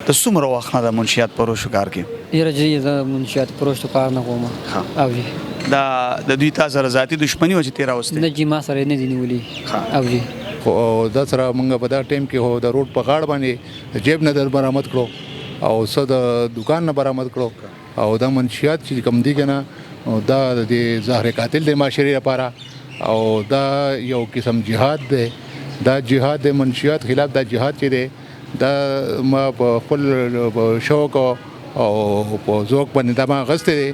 ته څومره وخت نه د منشیات پروشو کار کې؟ ډېره جدي زه منشیات پروشو کار نه کوم. او جی دا د دوی تا سره ذاتي دښمني وه چې تېره وستې؟ نه جي ما سره یې نه دي نیولي. او جی خو دا سره موږ په دا ټایم کې هو د روډ په غاړه باندې جیب نه در برآمد کړو او څه د دوکان نه برآمد کړو او دا منشیات چې کوم دي که نه دا د زهر قاتل دی معاشرې لپاره او دا یو قسم جهاد دی. دا جهاد د منشیات خلاف دا جهاد چې دی دا ما په خپل شوق او په ذوق باندې دا ما اخیستی دی.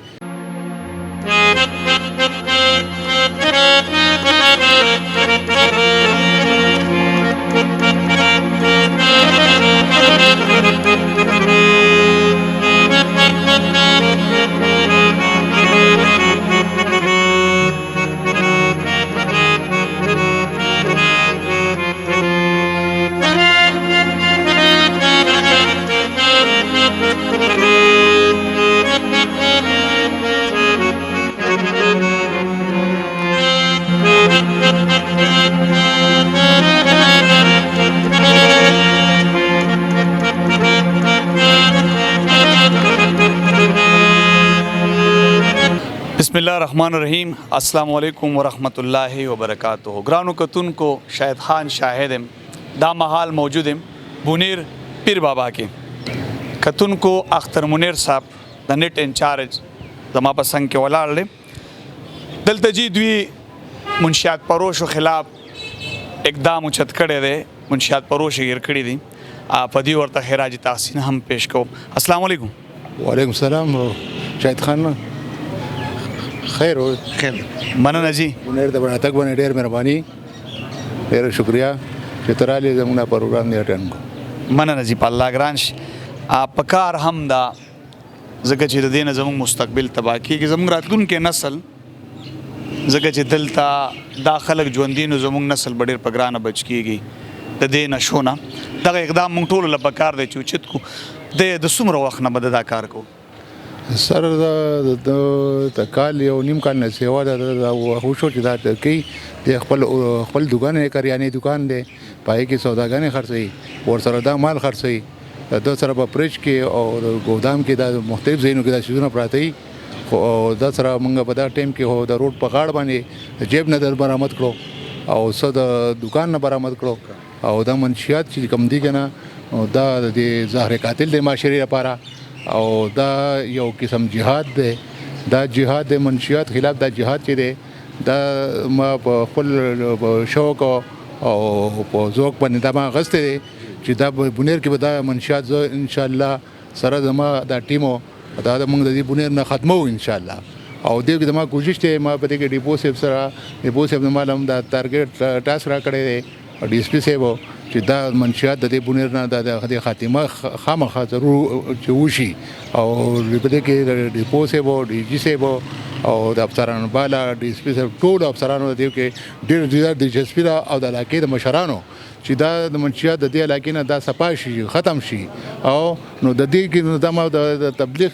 بسم الله الرحمن الرحیم. السلام علیکم ورحمۃ اللہ وبرکاتہ. ګرانو کتونکو شاهد خان شاهد دا مهال موجود بونیر پیر بابا کې. کتونکو اختر منیر صاحب د نیټ انچارج زما په څنګ کې ولاړ دی. دلته جی دوی منشیات پروشو خلاف اقدام اوچت کړی دی. منشیات پروش یې ګیر کړي دي. په دې ورته خراج تحسین هم پیش کوم. السلام علیکم. وعلیکم السلام شاهد خان. خیر مننه جی. بونیر ته راتګ باندې ډېر مهرباني، ډېر شکریا چې ته رالې زموږ پروګرام دی اټینډ کړو. مننه جی. په الله ګران شي. په کار هم دا ځکه چې د دې نه زموږ مستقبل تباه کېږي، زموږ راتلونکی نسل ځکه چې دلته دا خلک ژوندي نو زموږ نسل به ډېر په ګرانه بچ کېږي د دې نشو نه. دغه اقدام موږ ټولو له پکار دی چې اوچت کړو. د څومره وخت نه به دا کار کوو؟ سر د کال یو نیم کال نه سیوا ده وشو چې دا کوي. د خپل دوکان یې کریانې دوکان دی، پای کې سوداګانې خرڅوي، ورسره دا مال خرڅوي. د سره په فریج کې او د ګودام کې دا مختلف ځایونو کې دا شیزونه پراته وي. خو دا سره موږ په دا ټایم کې هو د روډ په غاړه باندې جیب نه در برآمد کړو او څه د دوکان نه برآمد کړو او دا منشیات چې کوم دي که نه دا د زهر قاتل دی معاشرې لپاره او دا یو قسم جهاد دی. دا جهاد د منشیات خلاف دا جهاد چې دی دا ما په خپل شوق او په ذوق باندې دا ما اخیستی دی چې دا بونیر کې به دا منشیات زه انشاءالله سره زما دا ټیمو دا موږ د دې بونیر نه ختمو انشاءالله. او دې کې زما کوشش دی ما په دې کې ډیپو صاحب سره ډیپو صاحب زما هم دا ټارګېټ ټاسک را کړی دی او ډي اس پي صاحب چې دا منشیات د دې بونیر نه د خاتمه خامخا ضرور چې وشي. او په دې کې ډیپو صاحب ډي جي صاحب او د افسرانو بالا ډي اس پي صاحب ټول افسرانو د دې کې ډېر زیات دلچسپي ده او د علاقې د مشرانو چې دا د منشیات د دې علاقې نه دا صفا شي ختم شي. او نو د دې کې دا ما د تبلیغ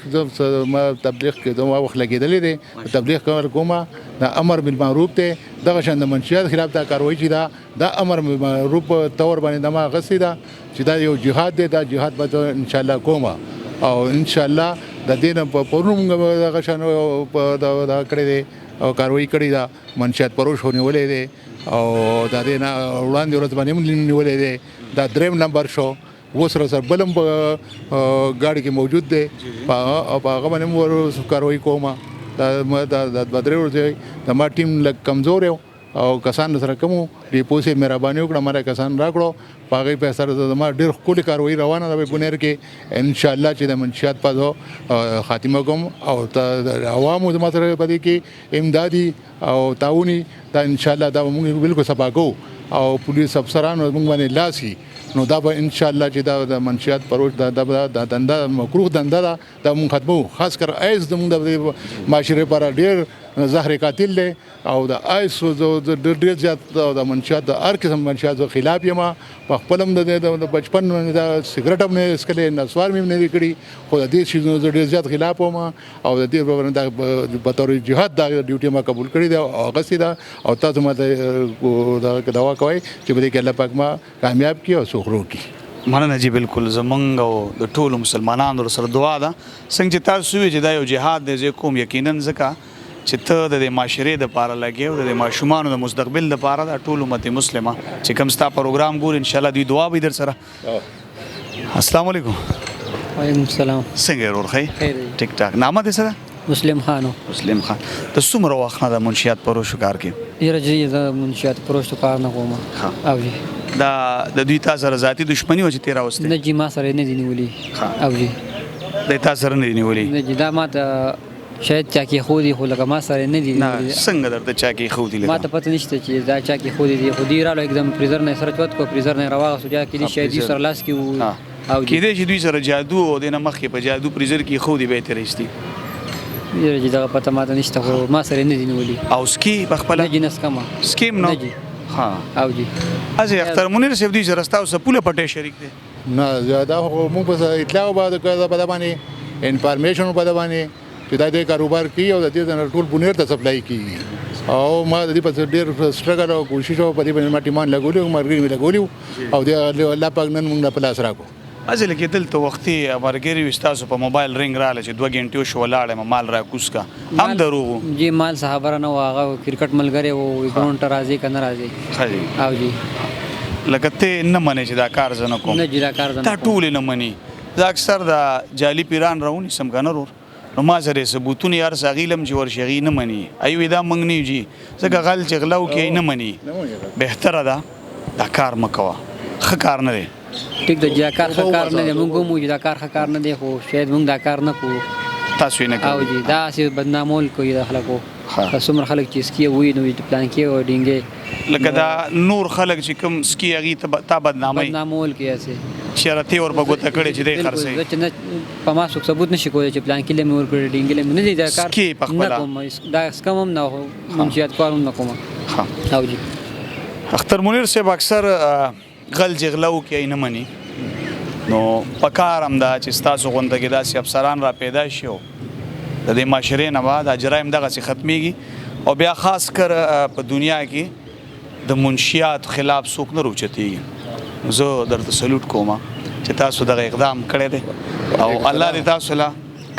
کې دا وخت لګېدلی دی. تبلیغ کول کومه دا امر بالمعروف دی. دغه شان د منشیات خلاف دا کاروي چې دا امر بالمعروف تور باندې دا ما اخیستې ده چې دا یو جهاد دی. دا جهاد به انشاءالله کومه او انشاءالله د دې نه په پرون موږ دغه شان دا کړی دی او کاروي کړې ده. منشیات پروش ونیولی دی او د دې نه وړاندې ورځ باندې هم نیولی دی. دا دریم نمبر شو. اوس سره بل هم په ګاډي کې موجود دی او په هغه باندې هم کاروي کومه. دا دوه درې ورځې د ما ټیم لږ کمزور یو او کسان سره کم وو. ډیپو صاحب مهرباني وکړه ما کسان راکړو. په هغې په سره زما ډېر ښکلې کاروایي روانه ده بونیر کې انشاءالله چې د منشیات په خاتمه کوم او عوامو زما سره په دې کې امدادي او تعاوني دا انشاءالله دا به موږ بالکل صفا کوو او پولیس افسرانو موږ باندې لاسي نو دا به انشاءالله چې دا د منشیات پروش دا دنده مکروه دنده ده دا موږ ختمو. خاص کر ایس زموږ د معاشرې لپاره ډېر زهر قاتل دی او د ایس ډېر زیات د منشیات د هر قسم منشیاتو خلاف یم. په خپل هم د بچپن د سګرټ هم نه څښلی، نسوار مې هم نه دی کړي، خو د دې شیزونو زه ډېر زیات خلاف وم او د دې په طور جهاد دا ډیوټي ما قبول کړې ده او اخیستې ده. او تاسو ما ته دعا کوئ چې په دې کې الله پاک ما کامیاب کړي او سوخرو کړي. مننه جی بالکل زمونږ او د ټولو مسلمانانو سره دعا ده څنګه چې تاسو وی چې دا یو جهاد دی زه کوم یقینا ځکه چې ته د دې معاشرې د پاره لګې او د ماشومانو د مستقبل د پاره د ټول امت مسلمه چې کوم ستا پروګرام ګور ان شاء الله دوی دعا به در سره السلام علیکم وعلیکم السلام. څنګه ورور خی خیر دی. ټیک ټاک نامه دې سره مسلم خانو. مسلم خان د څومره وخت نه د منشیات پروشو کار کې یره جی دا منشیات پروشتو کار نه کوم. ها. او جی دا د دوی تاسو سره ذاتی دښمنی و چې تیرا وسته نه جی ما سره نه دی نیولې. ها. او جی د تاسو سره نه دی نیولې نه جی دا ما ته شاید چا کې خو دی خو لکه ما سره نه دی نه نیولې. څنګه درته چا کې خو دی ما ته پته نشته چې دا چا کې خو دی خو دی رالو एकदम فریزر نه سره چوت کو فریزر نه راوغه سوجا کې دی شاید فریزر. سره لاس کې وو. ها. او جی کېدې چې دوی سره جادو او د مخ په جادو پریزر کې خو دی به ترېستي یره جی دا پته ما ته نشته خو ما سره نه دی نیولې. او سکی بخپل نه جی نس کما. سکیم نو نه جی. ها او جی از اختر منیر صاحب دوی سره تاسو پوله پټه شریک دي نه زیاده خو موږ په اطلاع باندې کړه په باندې انفارمیشن په باندې چې دا د کاروبار کوي او د دې ټول بنیر ته سپلای کوي او ما د دې په ډېر سټرګل او کوشش او په دې باندې ما ټیمان لګولې مرګ مې لګولې او د الله پاک نن موږ په لاس راکو ازل کې دلته وختي امرګری وستاسو په موبایل رنګ رااله چې 2 غنټې شو لاړم مال را کوس کا هم دروغ جی مال صحابه نه واغه کرکټ ملګری وو ګراوند ته راځي کنه راځي. خالي او جی لکه ته نه منې چې دا کار زنه کوم نه جی دا کار تا نه ټول نه منې دا اکثر دا جالي پیران راونی سم کنه ورور نو ما سره ثبوتونه یار سغیلم چې ورشغي نه منې ایوې دا منګ نه جی ځکه غل چې غلو کې نه منې بهتره ده دا کار مکوا خ کار نه دی ټیک د جا کار ښه کار نه دی مونږ مو دا کار ښه کار نه دی خو شاید مونږ دا کار نه کوو. تاسو یې نه او کوئ جی دا چې بدنامول کوي د خلکو ها. څومره خلک چې سکی وي نو پلان کې او ډینګې لکه دا نور خلک چې کوم سکی هغه تا بدنامي بدنامول کوي اسه شرطي اور بغوته کړي چې د خرڅي چې نه په ما څوک ثبوت نشي کولای چې پلان کې له مور کړی ډینګې له نه دی دا کار سکی په خپله. نه کوم دا سکم هم نه منشیات کارونه نه کوم. ها او جی اختر منیر صاحب اکثر غل جغلو کې نه مني نو پکار هم دا چې تاسو غونډه کې داسې افسران را پیدا شي او د دې معاشرې نه بعد جرایم دغه سي ختميږي او بیا خاص کر په دنیا کې د منشیات خلاف څوک نه روچتيږي زه درته سلوټ کوم چې تاسو دغه اقدام کړی دی او الله دې تاسو له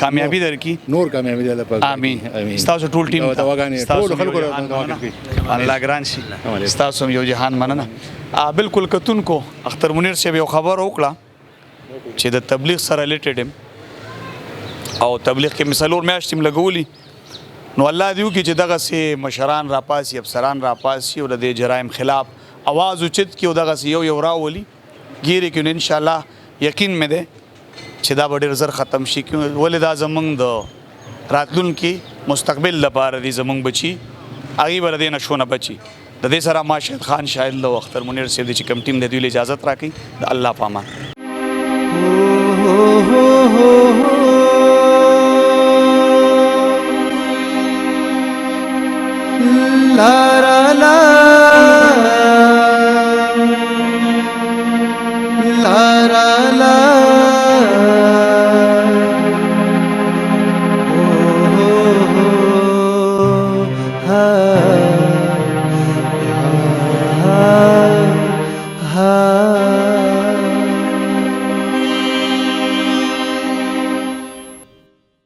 کامیابی درکړي نور کامیابی دی الله پاک امين تاسو ټول ټیم ټول خلکو الله ګران شي تاسو یو جهان مننه بالکل کتونکو اختر منیر صاحب یو خبر وکړه چې د تبلیغ سره ریلیټډ او تبلیغ کې مثالور میاشتې لګولي نو الله دیو کې چې دغه سي مشران راپاسي افسران راپاسي او د جرایم خلاف आवाज اوچت کې او دغه یو یو راولي ګيري کې ان شاء الله یقین مې ده چې دا ډېر زر ختم شي ولې دا زمونږ د راتلونکي مستقبل لپاره دي زمونږ بچي اغي بر دې نشونه بچي د دې سره ماشد خان شاهد له اختر منیر صاحب چې کوم ټیم د دوی اجازه راکړي د الله پامان La